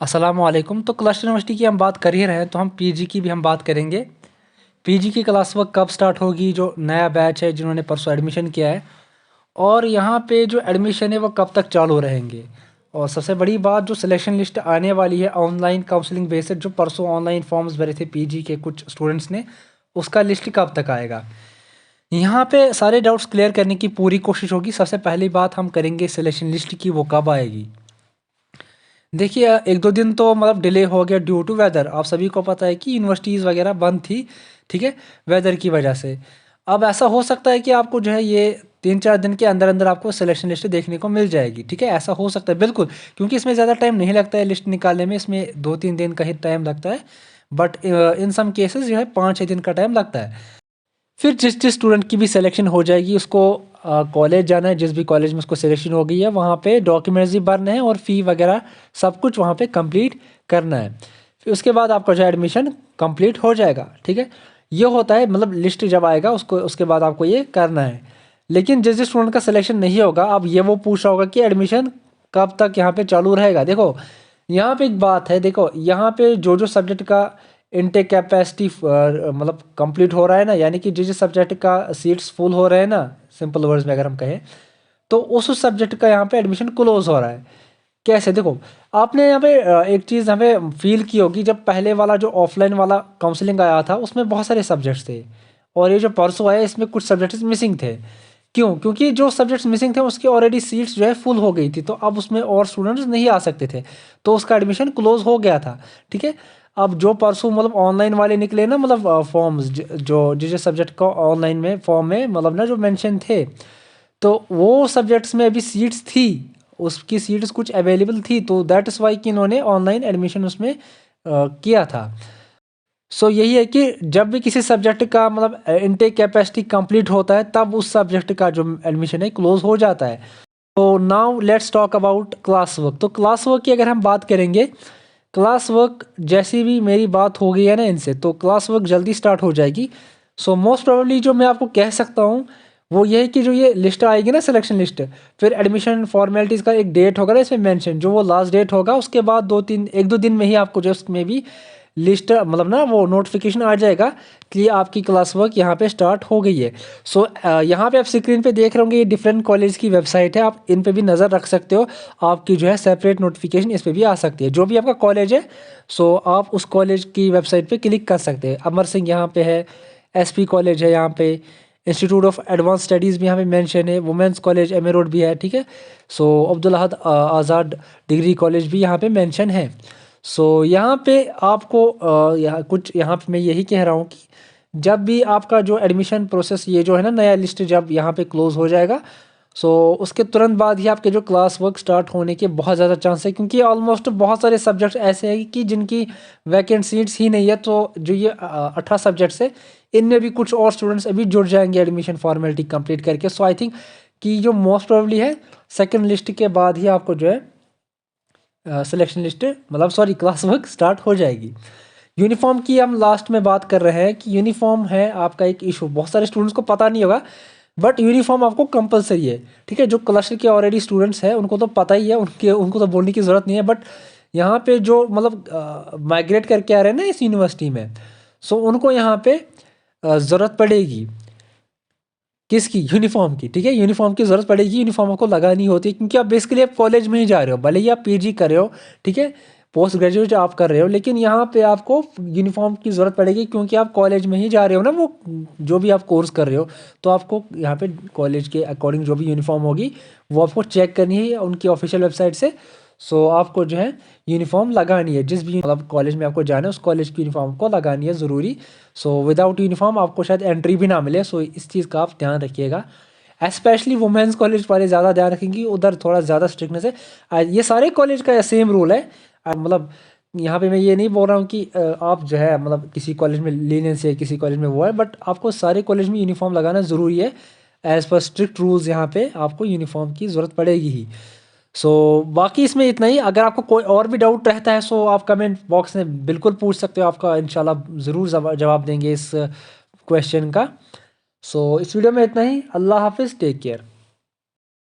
अस्सलामुअलैकुम। तो cluster university की हम बात कर ही रहे हैं तो हम पीजी की भी हम बात करेंगे। पीजी की क्लास वर्क कब स्टार्ट होगी, जो नया बैच है जिन्होंने परसों एडमिशन किया है, और यहाँ पे जो एडमिशन है वो कब तक चालू रहेंगे। और सबसे बड़ी बात, जो सिलेक्शन लिस्ट आने वाली है ऑनलाइन काउंसलिंग बेसिस, जो परसों ऑनलाइन फॉर्म्स भरे थे पीजी के कुछ स्टूडेंट्स ने, उसका लिस्ट कब तक आएगा। यहाँ पे सारे डाउट्स क्लियर करने की पूरी कोशिश होगी। सबसे पहली बात हम करेंगे सिलेक्शन लिस्ट की, वो कब आएगी। देखिए, 1-2 दिन तो मतलब डिले हो गया ड्यू टू वेदर। आप सभी को पता है कि यूनिवर्सिटीज़ वगैरह बंद थी, ठीक है, वेदर की वजह से। अब ऐसा हो सकता है कि आपको जो है ये 3-4 दिन के अंदर अंदर आपको सिलेक्शन लिस्ट देखने को मिल जाएगी, ठीक है, ऐसा हो सकता है बिल्कुल। क्योंकि इसमें ज़्यादा टाइम नहीं लगता है लिस्ट निकालने में, इसमें 2-3 दिन का ही टाइम लगता है। बट इन सम केसेस जो है 5-6 दिन का टाइम लगता है। फिर जिस जिस स्टूडेंट की भी सिलेक्शन हो जाएगी उसको कॉलेज जाना है। जिस भी कॉलेज में उसको सिलेक्शन हो गई है वहाँ पे डॉक्यूमेंट्स भी भरने हैं और फ़ी वगैरह सब कुछ वहाँ पे कंप्लीट करना है। फिर उसके बाद आपका जो एडमिशन कंप्लीट हो जाएगा, ठीक है। ये होता है, मतलब लिस्ट जब आएगा उसको, उसके बाद आपको ये करना है। लेकिन जिस जिस स्टूडेंट का सिलेक्शन नहीं होगा, अब ये वो पूछ रहा होगा कि एडमिशन कब तक यहाँ पे चालू रहेगा। देखो, यहाँ पे एक बात है, देखो यहाँ पे जो जो सब्जेक्ट का इनटेक कैपेसिटी मतलब कंप्लीट हो रहा है ना, यानी कि जिस जिस सब्जेक्ट का सीट्स फुल हो रहे हैं ना, सिंपल वर्ड्स में अगर हम कहें, तो उस सब्जेक्ट का यहाँ पे एडमिशन क्लोज हो रहा है। कैसे, देखो, आपने यहाँ पे एक चीज़ हमें फील की होगी, जब पहले वाला जो ऑफलाइन वाला काउंसलिंग आया था उसमें बहुत सारे सब्जेक्ट्स थे, और ये जो परसों आया इसमें कुछ सब्जेक्ट्स मिसिंग थे। क्यों? क्योंकि जो सब्जेक्ट्स मिसिंग थे उसकी ऑलरेडी सीट्स जो है फुल हो गई थी, तो अब उसमें और स्टूडेंट्स नहीं आ सकते थे, तो उसका एडमिशन क्लोज हो गया था, ठीक है। अब जो परसों मतलब ऑनलाइन वाले निकले ना, मतलब फॉर्म्स, जो जिस सब्जेक्ट का ऑनलाइन में फॉर्म में मतलब ना जो मेंशन थे, तो वो सब्जेक्ट्स में अभी सीट्स थी, उसकी सीट्स कुछ अवेलेबल थी, तो दैट इज़ वाई कि इन्होंने ऑनलाइन एडमिशन उसमें किया था। सो यही है कि जब भी किसी सब्जेक्ट का मतलब इनटेक कैपेसिटी कंप्लीट होता है तब उस सब्जेक्ट का जो एडमिशन है क्लोज हो जाता है। तो now let's talk about class work. तो क्लास वर्क की अगर हम बात करेंगे, क्लास वर्क जैसी भी मेरी बात हो गई है ना इनसे, तो क्लास वर्क जल्दी स्टार्ट हो जाएगी। सो मोस्ट प्रोबेबली जो मैं आपको कह सकता हूँ वो ये है कि जो ये लिस्ट आएगी ना, सिलेक्शन लिस्ट, फिर एडमिशन फॉर्मेलिटीज़ का एक डेट होगा ना इसमें मेंशन, जो वो लास्ट डेट होगा, उसके बाद 1-2 दिन में ही आपको जो उसमें भी लिस्ट मतलब ना वो नोटिफिकेशन आ जाएगा कि आपकी क्लास वर्क यहाँ पे स्टार्ट हो गई है। सो यहाँ पे आप स्क्रीन पे देख रहे होंगे, ये डिफरेंट कॉलेज की वेबसाइट है, आप इन पे भी नज़र रख सकते हो। आपकी जो है सेपरेट नोटिफिकेशन इस पे भी आ सकती है, जो भी आपका कॉलेज है। सो आप उस कॉलेज की वेबसाइट पे क्लिक कर सकते हैं। अमर सिंह यहाँ पे है, एसपी कॉलेज है यहाँ पे, इंस्टीट्यूट ऑफ एडवांस स्टडीज़ भी यहाँ पे मेंशन है, women's college M A road भी है, ठीक है। So Abdul Ahad Azad degree college भी यहाँ पे मेंशन है। सो यहाँ पे आपको यहाँ कुछ, यहाँ पे मैं यही कह रहा हूँ कि जब भी आपका जो एडमिशन प्रोसेस ये जो है ना, नया लिस्ट जब यहाँ पे क्लोज हो जाएगा, सो उसके तुरंत बाद ही आपके जो क्लास वर्क स्टार्ट होने के बहुत ज़्यादा चांस है, क्योंकि ऑलमोस्ट बहुत सारे सब्जेक्ट्स ऐसे हैं कि जिनकी वैकेंट सीट्स ही नहीं है। तो जो ये 18 सब्जेक्ट्स है, इनमें भी कुछ और स्टूडेंट्स अभी जुड़ जाएंगे एडमिशन फॉर्मेलिटी कंप्लीट करके। सो आई थिंक कि जो मोस्ट प्रोबेबली है, सेकेंड लिस्ट के बाद ही आपको जो है सिलेक्शन लिस्ट मतलब सॉरी क्लास वर्क स्टार्ट हो जाएगी। यूनिफॉर्म की हम लास्ट में बात कर रहे हैं कि यूनिफॉर्म है आपका एक इशू, बहुत सारे स्टूडेंट्स को पता नहीं होगा, बट यूनिफॉर्म आपको कंपलसरी है, ठीक है। जो क्लस्टर के ऑलरेडी स्टूडेंट्स हैं उनको तो पता ही है, उनको तो बोलने की ज़रूरत नहीं है। बट यहाँ पे जो मतलब माइग्रेट करके आ रहे हैं ना इस यूनिवर्सिटी में, सो उनको यहाँ पे ज़रूरत पड़ेगी किसकी, यूनिफॉर्म की, ठीक है। यूनिफॉर्म की ज़रूरत पड़ेगी, यूनिफॉर्म आपको लगानी होती है, क्योंकि आप बेसिकली आप कॉलेज में ही जा रहे हो, भले ही आप पीजी कर रहे हो, ठीक है, पोस्ट ग्रेजुएट आप कर रहे हो, लेकिन यहाँ पे आपको यूनिफॉर्म की ज़रूरत पड़ेगी, क्योंकि आप कॉलेज में ही जा रहे हो ना, वो जो भी आप कोर्स कर रहे हो, तो आपको यहाँ पे कॉलेज के अकॉर्डिंग जो भी यूनिफॉर्म होगी वो आपको चेक करनी है उनकी ऑफिशियल वेबसाइट से। सो आपको जो है यूनिफॉर्म लगानी है, जिस भी मतलब कॉलेज में आपको जाना है उस कॉलेज की यूनिफॉर्म को लगानी है ज़रूरी। सो विदाउट यूनिफॉर्म आपको शायद एंट्री भी ना मिले। सो इस चीज़ का आप ध्यान रखिएगा, स्पेशली वुमेंस कॉलेज वाले ज़्यादा ध्यान रखेंगे, उधर थोड़ा ज़्यादा स्ट्रिक्टनेस है। ये सारे कॉलेज का सेम रूल है। मतलब यहाँ पे मैं ये नहीं बोल रहा हूँ कि आप जो है मतलब किसी कॉलेज में लीनियंस है, किसी कॉलेज में वो है, बट आपको सारे कॉलेज में यूनिफॉर्म लगाना ज़रूरी है। एज़ पर स्ट्रिक्ट रूल्स यहाँ पे आपको यूनिफॉर्म की ज़रूरत पड़ेगी ही। सो बाकी इसमें इतना ही। अगर आपको कोई और भी डाउट रहता है सो आप कमेंट बॉक्स में बिल्कुल पूछ सकते हो, आपका इंशाल्लाह ज़रूर जवाब देंगे इस क्वेश्चन का। सो इस वीडियो में इतना ही। अल्लाह हाफिज़, टेक केयर।